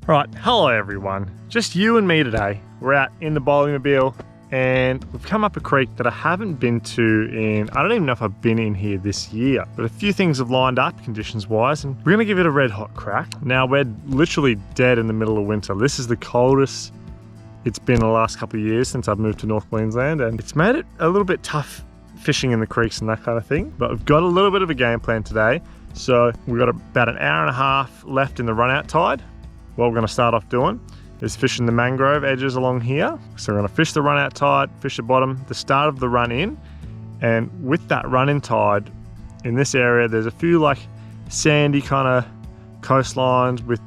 Right, hello everyone. Just you and me today. We're out in the bowling-mobile and we've come up a creek that I haven't been to in, I don't even know if I've been in here this year, but a few things have lined up conditions-wise and we're gonna give it a red hot crack. Now we're literally dead in the middle of winter. This is the coldest it's been the last couple of years since I've moved to North Queensland, and it's made it a little bit tough fishing in the creeks and that kind of thing, but we've got a little bit of a game plan today. So we've got about an hour and a half left in the run out tide. What we're gonna start off doing is fishing the mangrove edges along here. So we're gonna fish the run out tide, fish the bottom, the start of the run in. And with that run in tide, in this area, there's a few like sandy kind of coastlines with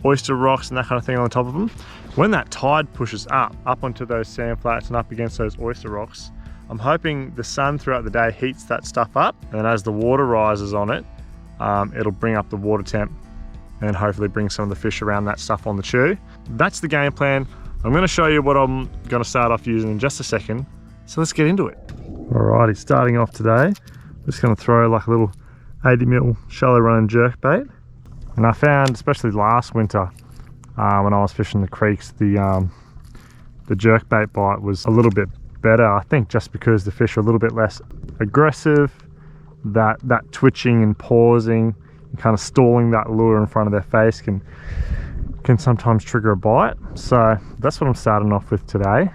oyster rocks and that kind of thing on the top of them. When that tide pushes up onto those sand flats and up against those oyster rocks, I'm hoping the sun throughout the day heats that stuff up, and as the water rises on it, it'll bring up the water temp and hopefully bring some of the fish around that stuff on the chew. That's the game plan. I'm gonna show you what I'm gonna start off using in just a second. So let's get into it. Alrighty, starting off today, I'm just gonna throw like a little 80mm shallow running jerk bait. And I found, especially last winter, when I was fishing the creeks, the jerk bait bite was a little bit better, I think, just because the fish are a little bit less aggressive. That twitching and pausing and kind of stalling that lure in front of their face can sometimes trigger a bite. So that's what I'm starting off with today.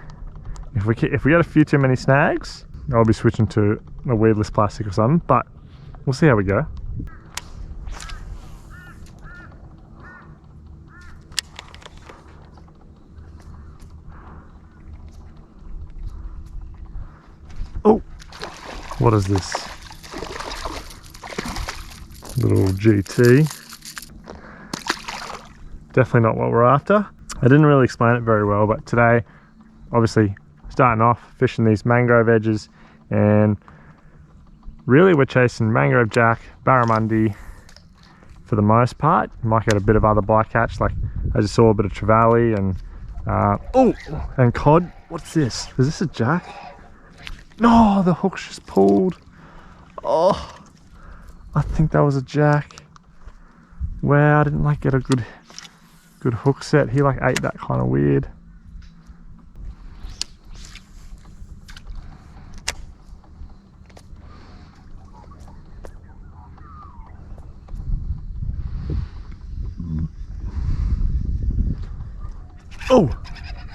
If we get a few too many snags, I'll be switching to a weedless plastic or something, but we'll see how we go. Oh, what is this? Little GT. Definitely not what we're after. I didn't really explain it very well, but today, obviously, starting off fishing these mangrove edges, and really we're chasing mangrove jack, barramundi for the most part. You might get a bit of other bycatch, like I just saw a bit of trevally and and cod. What's this? Is this a jack? No, the hook's just pulled. Oh, I think that was a jack. Wow, I didn't like get a good hook set. He like ate that kind of weird.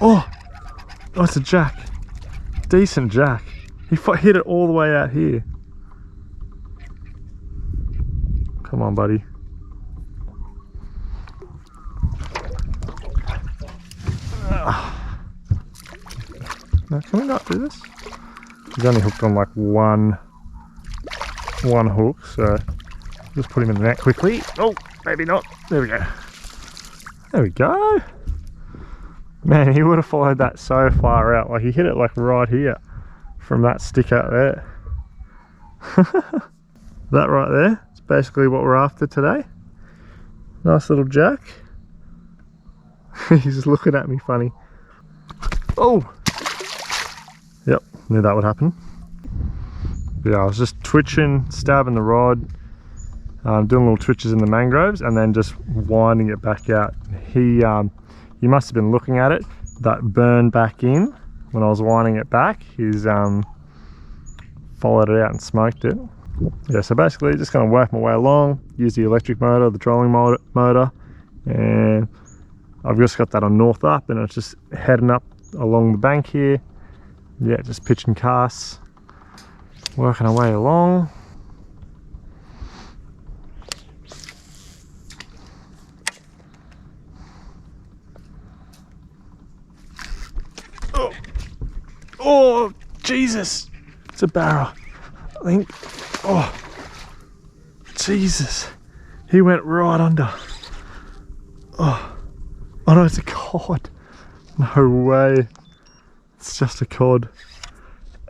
Oh, it's a jack. Decent jack. He hit it all the way out here. Come on, buddy. Now, can we not do this? He's only hooked on like one hook, so just put him in the net quickly. Oh, maybe not. There we go. There we go. Man, he would have followed that so far out. Like he hit it like right here from that stick out there. That right there is basically what we're after today. Nice little jack. He's looking at me funny. Oh! Yep, knew that would happen. Yeah, I was just twitching, stabbing the rod, doing little twitches in the mangroves, and then just winding it back out. He must have been looking at it. That burned back in when I was winding it back. He's followed it out and smoked it. Yeah, so basically just gonna work my way along, use the electric motor, the trolling motor, and I've just got that on north up, and it's just heading up along the bank here. Yeah, just pitching casts, working our way along. Oh, Jesus! It's a Barra, I think. Oh, Jesus! He went right under. Oh no, it's a cod. No way. It's just a cod.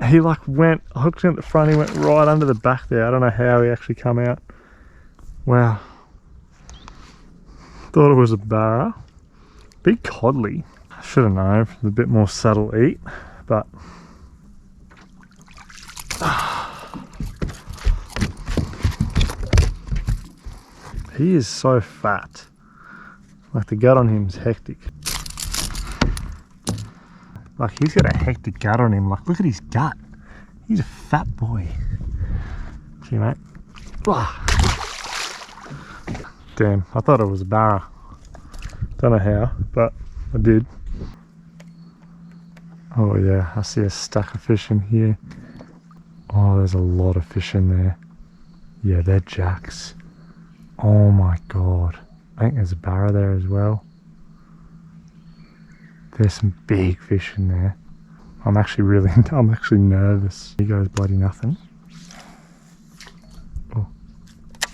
He like went, I hooked him at the front, he went right under the back there. I don't know how he actually come out. Wow. Thought it was a Barra. Big codly. I should have known, a bit more subtle eat, but he is so fat. Like the gut on him's hectic. Like he's got a hectic gut on him. Like look at his gut. He's a fat boy. See mate? Damn, I thought it was a Barra. Don't know how, but I did. Oh yeah, I see a stack of fish in here. Oh, there's a lot of fish in there. Yeah, they're jacks. Oh my god. I think there's a Barra there as well. There's some big fish in there. I'm actually nervous. Here goes bloody nothing.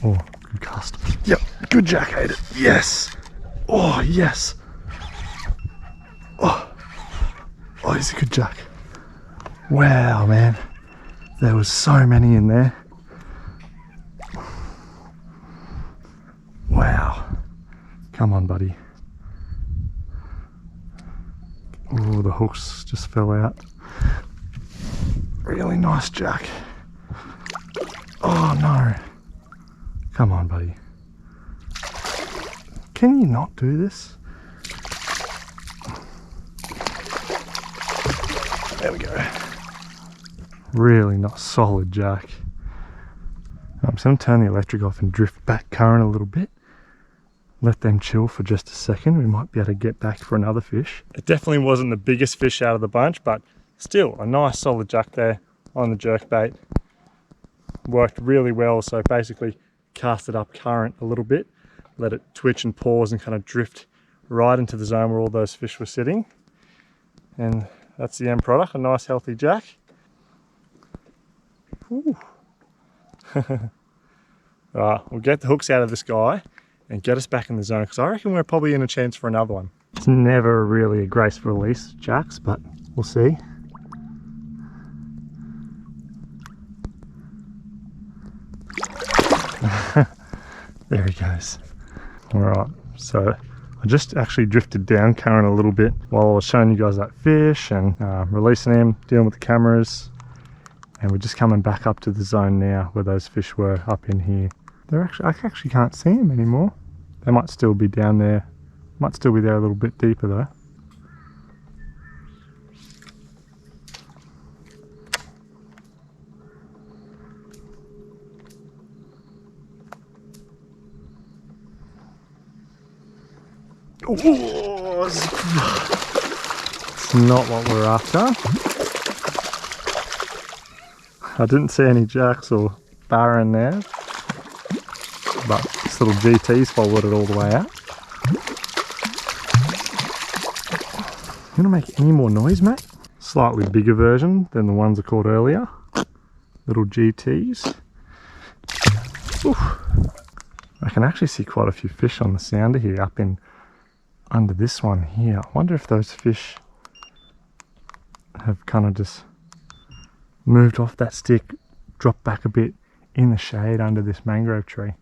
Oh, good cast. Yep, good jack, ate it. Yes. Oh, yes. Oh, he's a good jack. Wow, man. There was so many in there. Wow. Come on, buddy. Oh, the hooks just fell out. Really nice jack. Oh no. Come on, buddy. Can you not do this? There we go. Really not solid jack. I'm just going to turn the electric off and drift back current a little bit. Let them chill for just a second. We might be able to get back for another fish. It definitely wasn't the biggest fish out of the bunch, but still a nice solid jack there on the jerkbait. Worked really well, so basically cast it up current a little bit, let it twitch and pause and kind of drift right into the zone where all those fish were sitting. And that's the end product, a nice healthy jack. Alright, we'll get the hooks out of this guy and get us back in the zone, because I reckon we're probably in a chance for another one. It's never really a graceful release, jacks, but we'll see. There he goes. Alright, so I just actually drifted down current a little bit while I was showing you guys that fish and releasing him, dealing with the cameras. And we're just coming back up to the zone now where those fish were up in here. I actually can't see them anymore. They might still be down there. Might still be there a little bit deeper though. Oh, it's not what we're after. I didn't see any jacks or Barra in there, but this little GT's followed it all the way out. You want to make any more noise, mate? Slightly bigger version than the ones I caught earlier. Little GTs. Oof. I can actually see quite a few fish on the sounder here up in under this one here. I wonder if those fish have kind of just moved off that stick, dropped back a bit in the shade under this mangrove tree.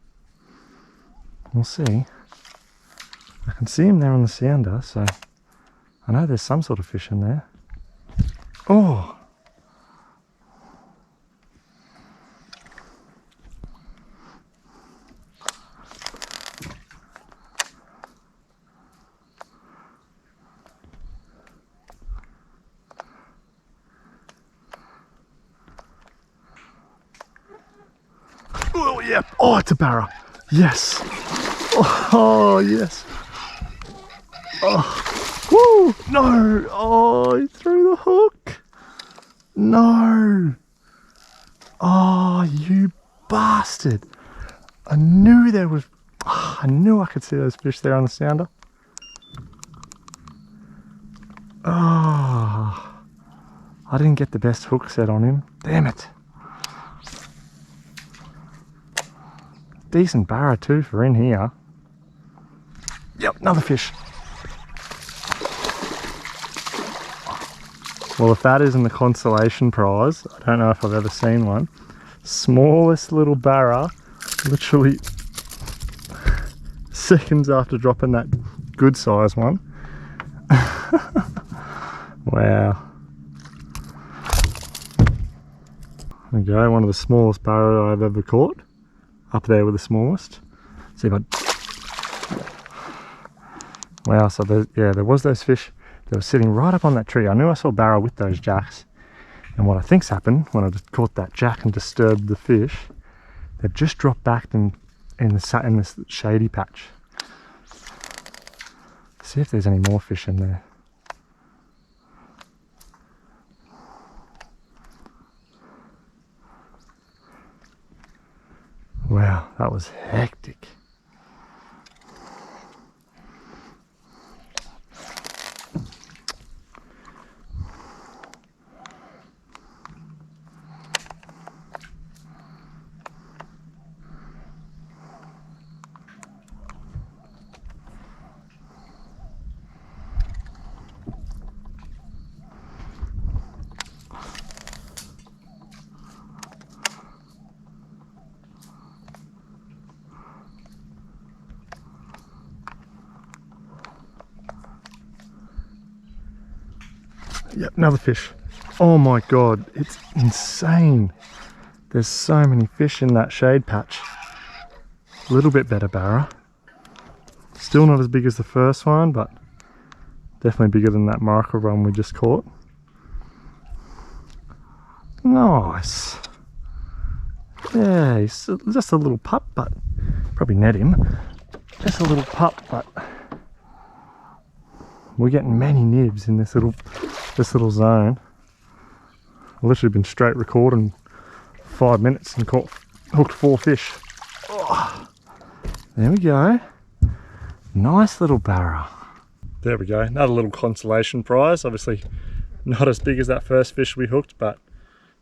We'll see. I can see him there on the sounder, so I know there's some sort of fish in there. Oh! Oh, yeah. Oh, it's a Barra. Yes. Oh, yes. Oh, woo. No. Oh, he threw the hook. No. Oh, you bastard. I knew there was... Oh, I knew I could see those fish there on the sounder. Oh, I didn't get the best hook set on him. Damn it. Decent Barra too for in here. Yep, another fish. Well, if that isn't the consolation prize, I don't know if I've ever seen one. Smallest little Barra, literally seconds after dropping that good size one. Wow. There we go, one of the smallest Barra I've ever caught. Up there with the smallest. See if I... Wow, so there was those fish that were sitting right up on that tree. I knew I saw Barra with those jacks. And what I think's happened when I just caught that jack and disturbed the fish, they've just dropped back in this shady patch. See if there's any more fish in there. Wow, that was hectic. Yep, another fish. Oh my god, it's insane. There's so many fish in that shade patch. A little bit better Barra. Still not as big as the first one, but definitely bigger than that Mangrove one we just caught. Nice. Yeah, he's just a little pup, but probably net him. Just a little pup, but we're getting many nibs in this little zone. I've literally been straight recording 5 minutes and hooked 4 fish. Oh, there we go. Nice little Barra. There we go. Another little consolation prize. Obviously not as big as that first fish we hooked, but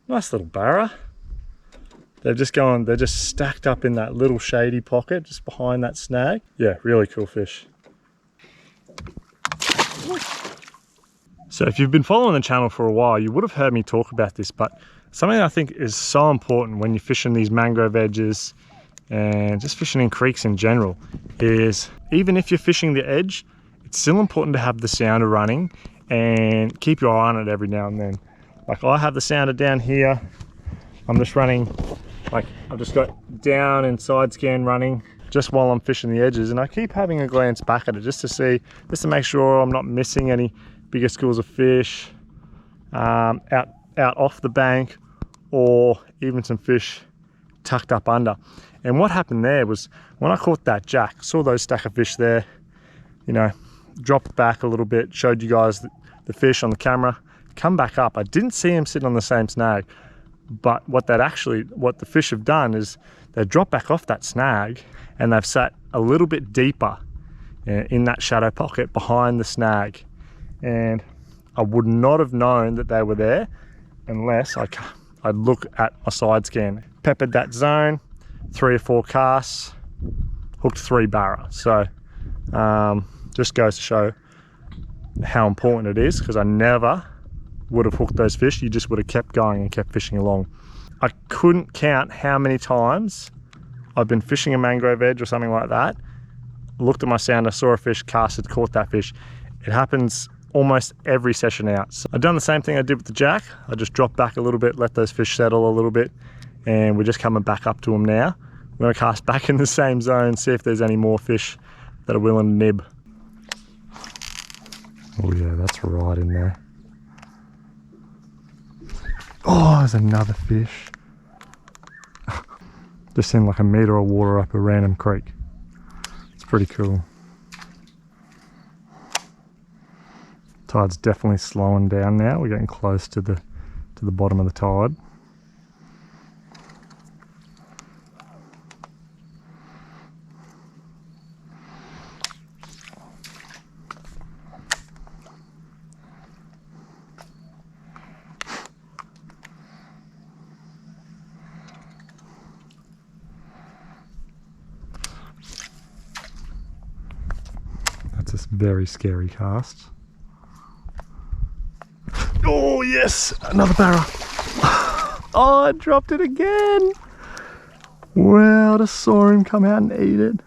nice little Barra. They're just stacked up in that little shady pocket just behind that snag. Yeah, really cool fish. So if you've been following the channel for a while, you would have heard me talk about this, but something I think is so important when you're fishing these mangrove edges and just fishing in creeks in general is even if you're fishing the edge, it's still important to have the sounder running and keep your eye on it every now and then. Like I have the sounder down here. I'm just running, like I've just got down and side scan running just while I'm fishing the edges, and I keep having a glance back at it just to make sure I'm not missing any bigger schools of fish out off the bank, or even some fish tucked up under. And what happened there was when I caught that jack, saw those stack of fish there, you know, dropped back a little bit, showed you guys the fish on the camera, come back up. I didn't see him sitting on the same snag, but what the fish have done is they dropped back off that snag and they've sat a little bit deeper in that shadow pocket behind the snag. And I would not have known that they were there unless I'd look at my side scan. Peppered that zone, 3 or 4 casts, hooked 3 Barra. So just goes to show how important it is, because I never would have hooked those fish. You just would have kept going and kept fishing along. I couldn't count how many times I've been fishing a mangrove edge or something like that, looked at my sounder, saw a fish, casted, caught that fish. It happens almost every session out. So I've done the same thing I did with the jack. I just dropped back a little bit, let those fish settle a little bit, and we're just coming back up to them now. I'm going to cast back in the same zone, see if there's any more fish that are willing to nib. Oh yeah, that's right in there. Oh, there's another fish. Just seemed like a metre of water up a random creek. It's pretty cool. Tide's definitely slowing down now. We're getting close to the bottom of the tide. That's a very scary cast. Oh yes, another Barra. Oh, I dropped it again. Wow, I just saw him come out and eat it.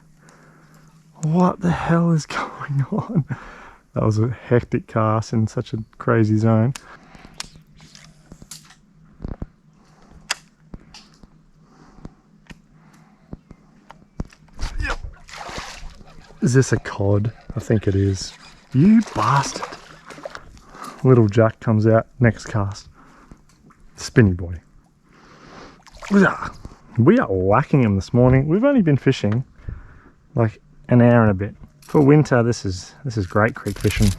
What the hell is going on? That was a hectic cast in such a crazy zone. Yep. Is this a cod? I think it is. You bastard. Little Jack comes out next cast. Spinny boy. We are whacking him this morning. We've only been fishing like an hour and a bit. For winter, this is great creek fishing.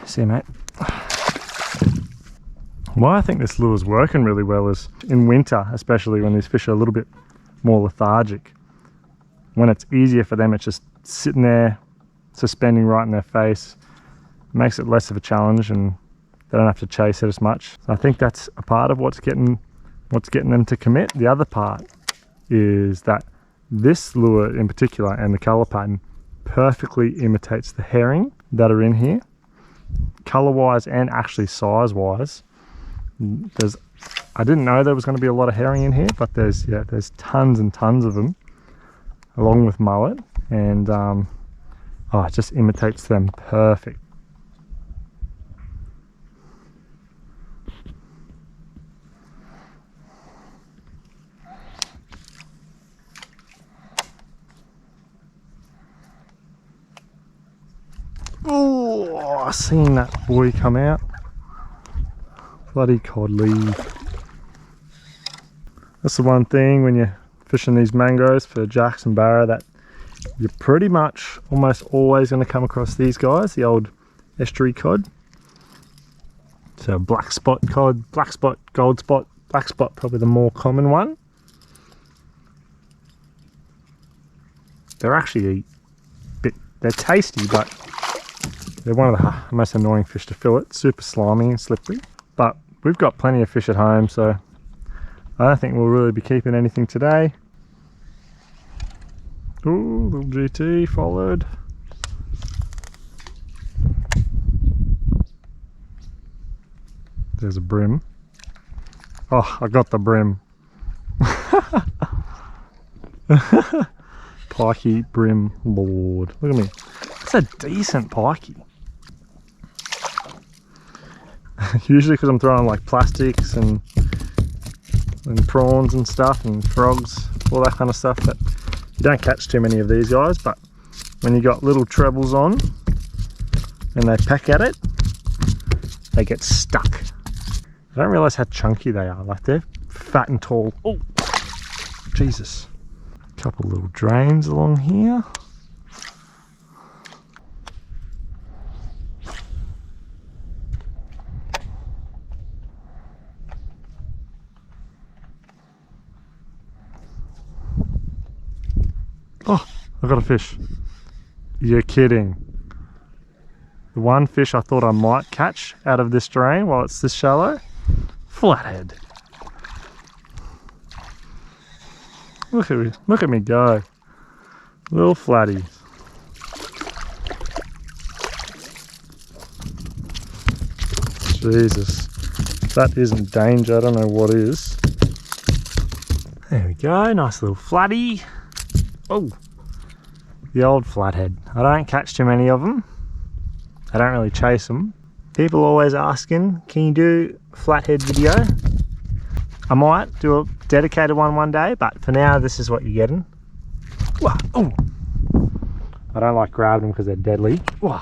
See you, mate. Why I think this lure is working really well is in winter, especially when these fish are a little bit more lethargic. When it's easier for them, it's just sitting there, suspending right in their face. It makes it less of a challenge and they don't have to chase it as much. So I think that's a part of what's getting them to commit. The other part is that this lure in particular and the colour pattern perfectly imitates the herring that are in here. Colour wise and actually size wise. I didn't know there was going to be a lot of herring in here, but there's tons and tons of them along with mullet, and it just imitates them perfect. Oh, I seen that boy come out. Bloody cod leave. That's the one thing when you're fishing these mangroves for jacks and barra, that you're pretty much almost always going to come across these guys, the old estuary cod. So black spot cod, black spot, gold spot, black spot probably the more common one. They're actually they're tasty, but they're one of the most annoying fish to fillet. Super slimy and slippery. But we've got plenty of fish at home, so I don't think we'll really be keeping anything today. Ooh, little GT followed. There's a brim. Oh, I got the brim. Pikey brim lord. Look at me. That's a decent pikey. Usually because I'm throwing like plastics and prawns and stuff and frogs, all that kind of stuff, that you don't catch too many of these guys. But when you got little trebles on and they peck at it, they get stuck. I don't realise how chunky they are. Like, they're fat and tall. Oh, Jesus. A couple little drains along here. Oh, I got a fish. You're kidding. The one fish I thought I might catch out of this drain while it's this shallow, flathead. Look at me go. Little flatties. Jesus. If that isn't danger, I don't know what is. There we go, nice little flatty. Oh, the old flathead. I don't catch too many of them. I don't really chase them. People always asking, can you do a flathead video? I might do a dedicated one day, but for now, this is what you're getting. Whoa, oh. I don't like grabbing them because they're deadly. Whoa.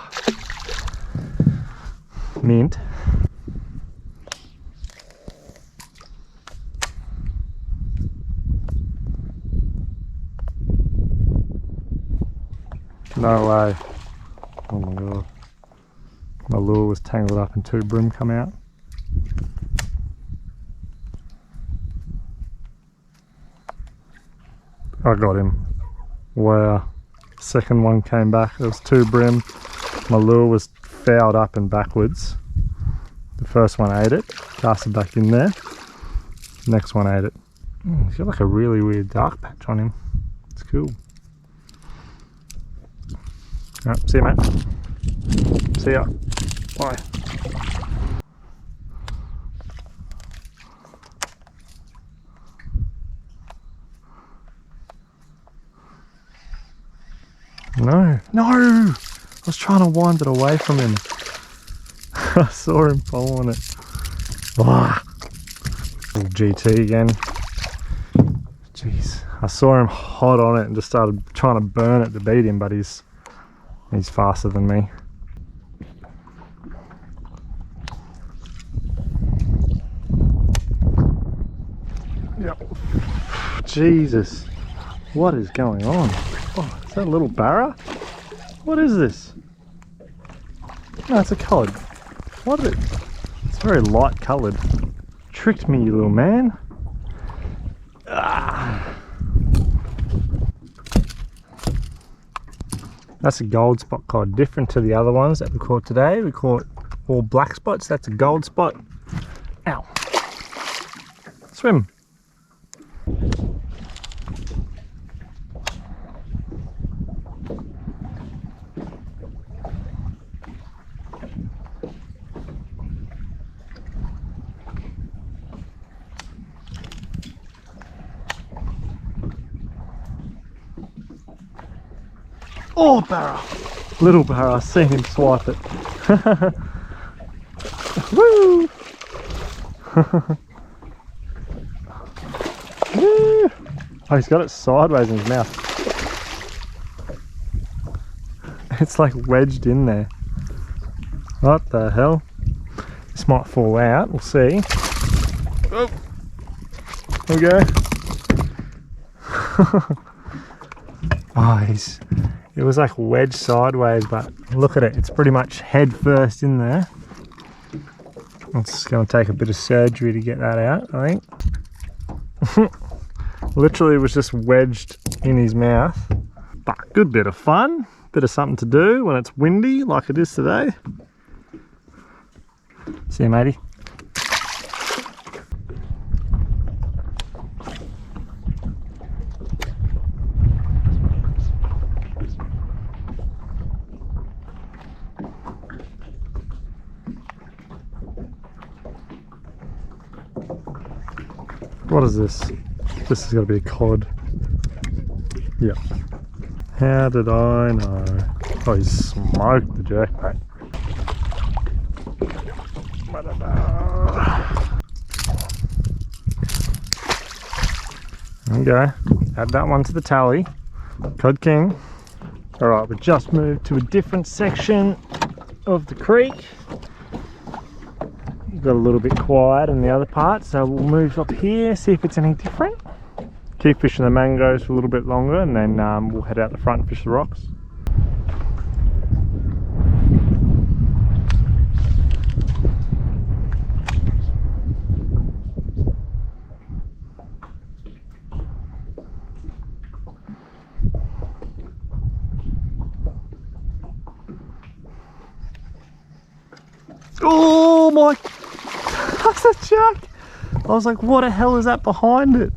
Mint. No way. Oh my god. My lure was tangled up and two brim come out. I got him. Wow. Second one came back. There was two brim. My lure was fouled up and backwards. The first one ate it. Cast it back in there. Next one ate it. He's got like a really weird dark patch on him. It's cool. Alright, see you, mate. See ya. Bye. No, I was trying to wind it away from him. I saw him following it. Ah. GT again. Jeez, I saw him hot on it and just started trying to burn it to beat him, but he's faster than me. Yep. Jesus, what is going on? Oh, is that a little Barra? What is this? No, it's a cod. What is it? It's very light coloured. Tricked me, you little man. Ah. That's a gold spot cod, different to the other ones that we caught today. We caught all black spots. That's a gold spot. Ow. Swim. Oh, Barra! Little Barra, I've seen him swipe it. Woo! Woo! Oh, he's got it sideways in his mouth. It's like wedged in there. What the hell? This might fall out, we'll see. Oh. There we go. Oh, it was like wedged sideways, but look at it, it's pretty much head first in there. It's going to take a bit of surgery to get that out, I think. Literally it was just wedged in his mouth. But good bit of fun, bit of something to do when it's windy like it is today. See you, matey. What is this? This has got to be a cod. Yeah. How did I know? Oh, he smoked the jerkbait. There we go. Add that one to the tally. Cod King. Alright, we've just moved to a different section of the creek. Got a little bit quiet in the other part, so we'll move up here, see if it's any different. Keep fishing the mangroves for a little bit longer, and then we'll head out the front and fish the rocks. Oh my, that's a jack. I was like, what the hell is that behind it?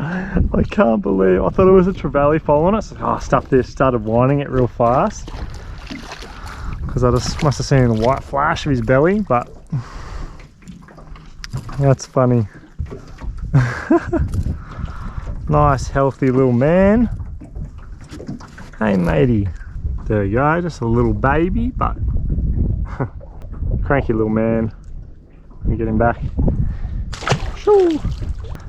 I can't believe, I thought it was a trevally following it. So, oh, stuff this, started winding it real fast. Because I just must have seen the white flash of his belly, but that's funny. Nice healthy little man. Hey matey. There you go, just a little baby, but cranky little man. Let me get him back. Shoo.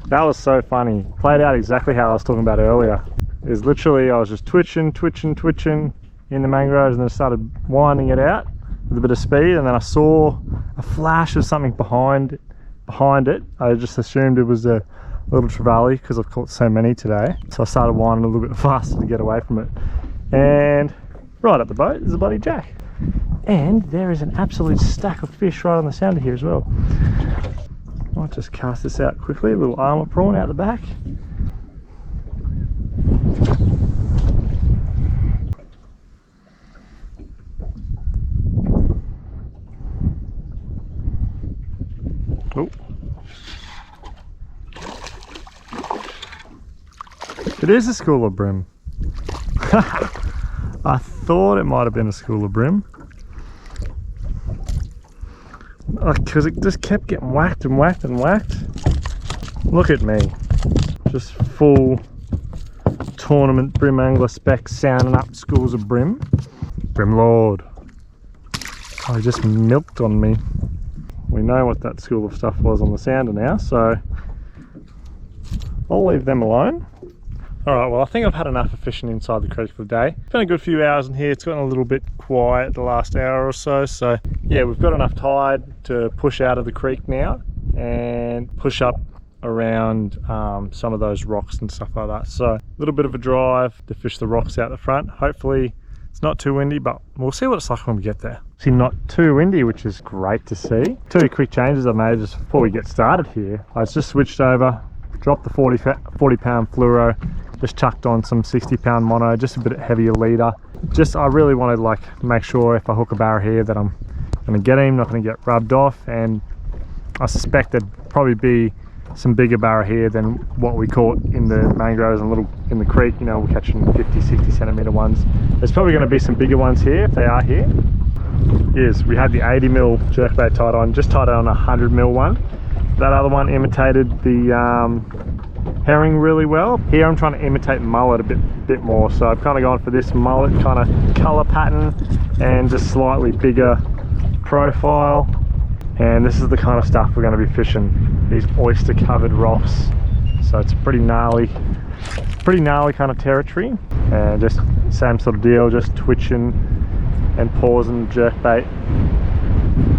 That was so funny. Played out exactly how I was talking about earlier. It was literally, I was just twitching in the mangroves, and then started winding it out with a bit of speed, and then I saw a flash of something behind it. I just assumed it was a little trevally because I've caught so many today. So I started winding a little bit faster to get away from it. And right up the boat is a bloody jack. And there is an absolute stack of fish right on the sounder here as well. Might just cast this out quickly, a little armour prawn out the back. Oh. It is a school of brim. I thought it might have been a school of brim. Because it just kept getting whacked and whacked and whacked. Look at me. Just full tournament brim angler spec sounding up schools of brim. Brim Lord. Oh, he just milked on me. we know what that school of stuff was on the sounder now, so I'll leave them alone. Alright, well I think I've had enough of fishing inside the creek for the day. It's been a good few hours in here. It's gotten a little bit quiet the last hour or so. So yeah, we've got enough tide to push out of the creek now and push up around some of those rocks and stuff like that. So a little bit of a drive to fish the rocks out the front. Hopefully it's not too windy, but we'll see what it's like when we get there. See, not too windy, which is great to see. Two quick changes I made just before we get started here. I just switched over, dropped the 40 pound fluoro, just chucked on some 60 pound mono, just a bit heavier leader. I really wanted to like make sure if I hook a barra here that I'm gonna get him, not gonna get rubbed off, and I suspect there'd probably be some bigger barra here than what we caught in the mangroves and in the creek. You know, we're catching 50, 60 centimeter ones. There's probably gonna be some bigger ones here if they are here. Yes, we had the 80mm jerkbait tied on, just tied it on a 100mm one. That other one imitated the herring really well. Here I'm trying to imitate mullet a bit more, so I've kind of gone for this mullet kind of color pattern and just slightly bigger profile. And this is the kind of stuff we're going to be fishing, these oyster covered rocks. So it's pretty gnarly kind of territory, and just same sort of deal, just twitching and pausing jerkbait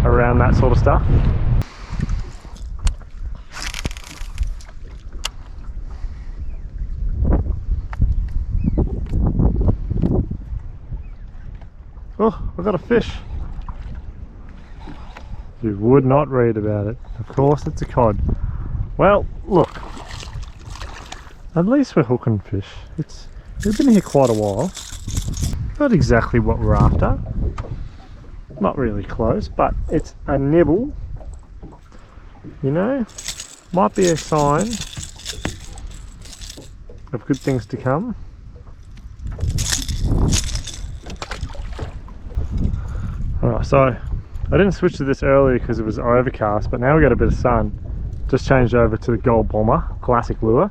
around that sort of stuff. Oh, I've got a fish. You would not read about it. Of course it's a cod. Well, look. At least we're hooking fish. We've been here quite a while. Not exactly what we're after. Not really close, but it's a nibble. You know? Might be a sign of good things to come. Alright, so I didn't switch to this earlier because it was overcast, but now we got a bit of sun. Just changed over to the Gold Bomber, classic lure.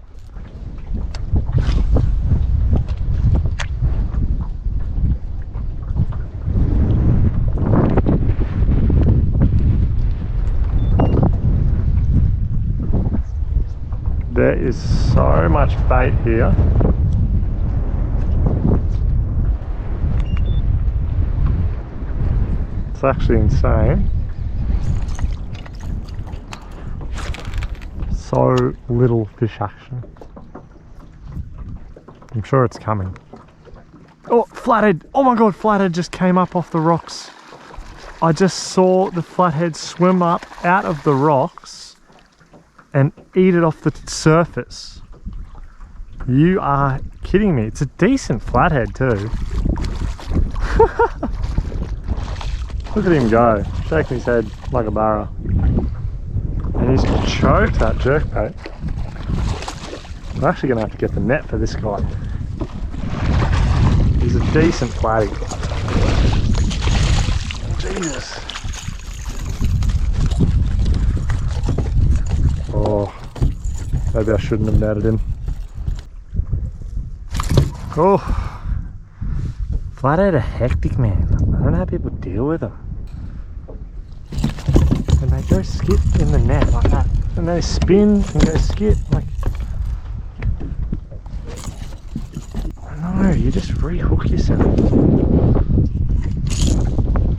There is so much bait here. It's actually insane. So little fish action. I'm sure it's coming. Oh, flathead! Oh my god, flathead just came up off the rocks. I just saw the flathead swim up out of the rocks and eat it off the surface. You are kidding me. It's a decent flathead too. Look at him go, shaking his head like a barra. And he's choked that jerkbait. I'm actually going to have to get the net for this guy. He's a decent flatty. Jesus. Oh, maybe I shouldn't have netted him. Oh. Flathead are hectic, man. I don't know how people deal with them. And they go skip in the net like that. And they spin and go skip like... No, you just re-hook yourself.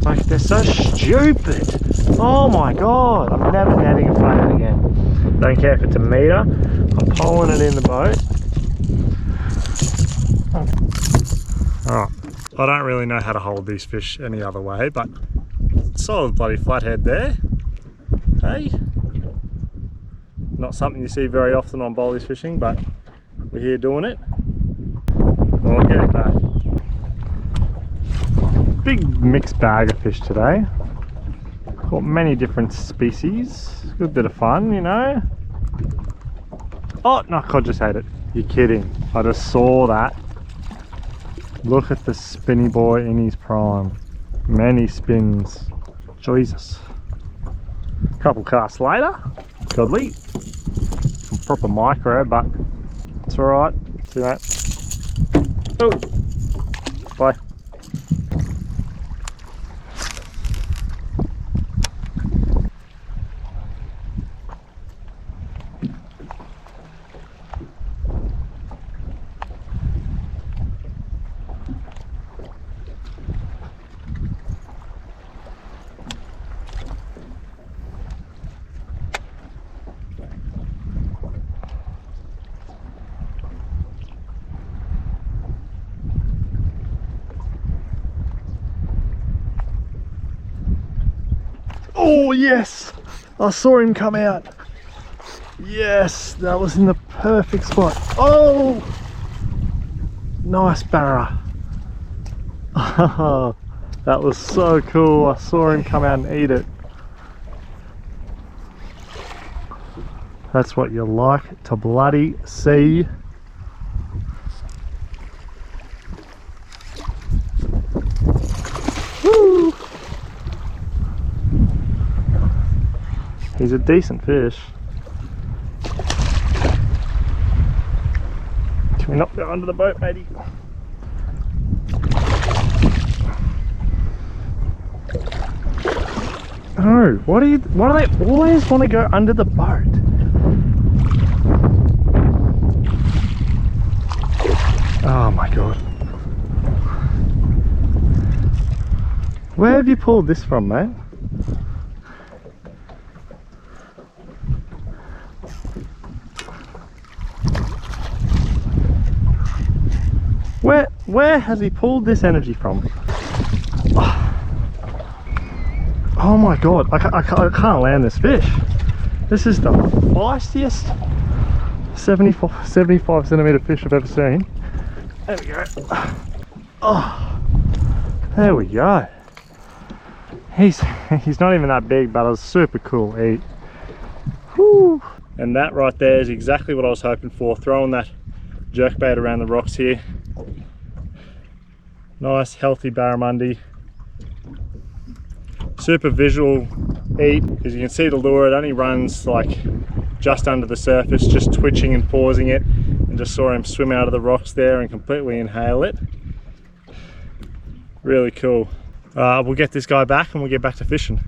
Like, they're so stupid. Oh my god. I'm never netting a flathead again. Don't care if it's a meter. I'm pulling it in the boat. Alright. I don't really know how to hold these fish any other way, but solid bloody flathead there. Hey? Not something you see very often on bollies fishing, but we're here doing it. We'll get it back. Big mixed bag of fish today. Caught many different species. Good bit of fun, you know. Oh, no, cod just ate it. You're kidding. I just saw that. Look at the spinny boy in his prime. Many spins. Jesus. Couple casts later. Godly. Some proper micro, but it's alright. See that? Oh. Bye. Oh yes, I saw him come out. Yes, that was in the perfect spot. Oh, nice Barra. That was so cool. I saw him come out and eat it. That's what you like to bloody see. Woo! He's a decent fish. Can we not go under the boat, matey? No, why do they always want to go under the boat? Oh my god. Where have you pulled this from, mate? Where has he pulled this energy from? Oh my god, I can't land this fish. This is the feistiest 75 centimeter fish I've ever seen. There we go. Oh, there we go. He's not even that big, but it was super cool eat. Whew. And that right there is exactly what I was hoping for, throwing that jerkbait around the rocks here. Nice healthy barramundi. Super visual eat, as you can see the lure, it only runs like just under the surface, just twitching and pausing it, and just saw him swim out of the rocks there and completely inhale it. Really cool. We'll get this guy back and we'll get back to fishing.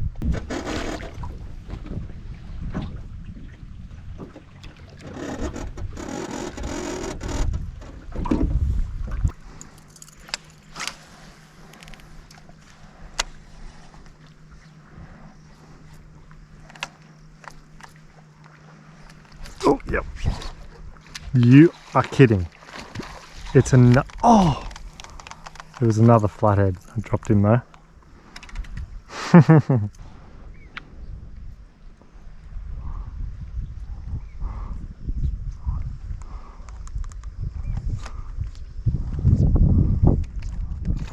Oh, yep. You are kidding. It's oh! It was another flathead I dropped in there.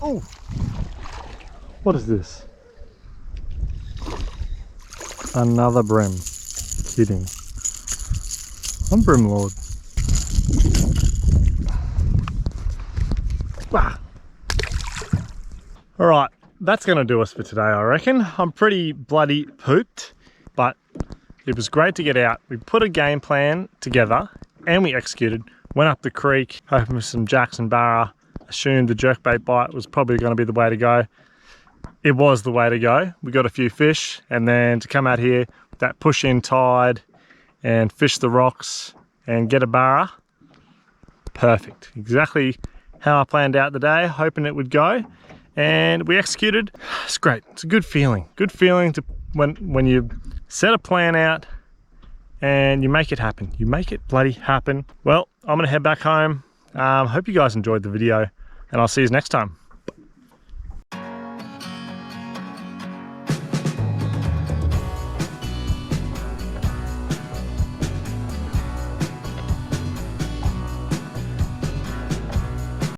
Oh! What is this? Another brim. Kidding. I'm Brim Lord. Ah. Alright, that's going to do us for today, I reckon. I'm pretty bloody pooped, but it was great to get out. We put a game plan together and we executed. Went up the creek, hoping for some jacks and barra. Assumed the jerkbait bite was probably going to be the way to go. It was the way to go. We got a few fish, and then to come out here with that push in tide and fish the rocks and get a barra. Perfect. Exactly how I planned out the day, hoping it would go. And we executed. It's great. It's a good feeling. Good feeling to when you set a plan out and you make it happen. You make it bloody happen. Well, I'm gonna head back home. Hope you guys enjoyed the video, and I'll see you next time.